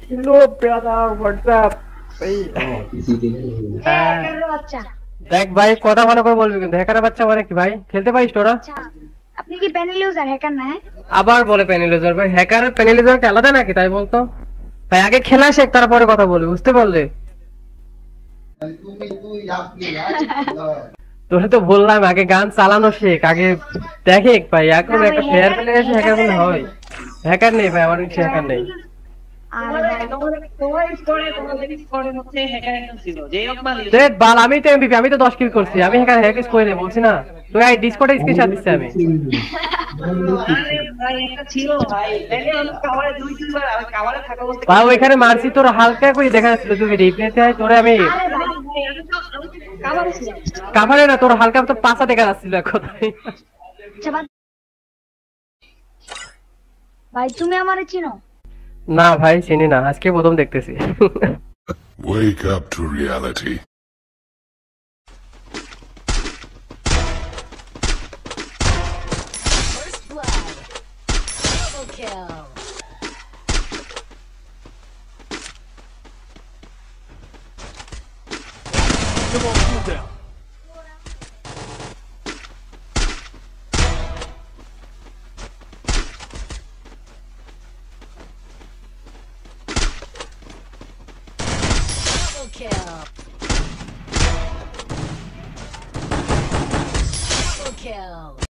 Hello brother, WhatsApp ভাই? হ্যাঁ, বাচ্চা। দেখ ভাই, কথা ভালো করে বলবি কিন্তু। হ্যাকারের বাচ্চা মানে কি ভাই? খেলতে পারিস তোরা? আচ্ছা, আপনি কি প্যানেল ইউজার হ্যাকার না? হ্যাঁ? আবার বলে প্যানেলিজর ভাই? হ্যাকার আর প্যানেলিজর কি আলাদা নাকি তাই বলতো? ভাই আগে খেলা শেখ, তারপরে কথা বলবি, বুঝতে পারলে? তোরে তো বললাম আগে গান চালানো শেখ আগে। দেখে ভাই, না এখন ভাই, একটা ফেয়ার হ্যাকার প্লে এসে হ্যাকার বলে হয়? হ্যাকার নেই ভাই, আমার কিছু হ্যাকার নেই। আর দেখ বাল, আমি তো এমভিপি, আমি তো 10 কিল করছি, আমি হ্যাকার হ্যাক করে নেই বলছি না? তুই আই ডিসকর্ডে স্ক্রিনশট দিচ্ছি আমি। ভাই ওইখানে মারছি, তোর হালকা করে দেখা যাচ্ছিল, তুই রিপ্লেতে আয় তোরে আমি। আরে ভাই, কাভারে না, তোর হালকা তোর পাছা দেখা যাচ্ছিল এক কথায়। আচ্ছা ভাই, তুমি আমারে চিনো? না ভাই চিনি না, আজকে প্রথম দেখতেছি। Wake up to reality. First blood. Double kill. Double kill. Double kill.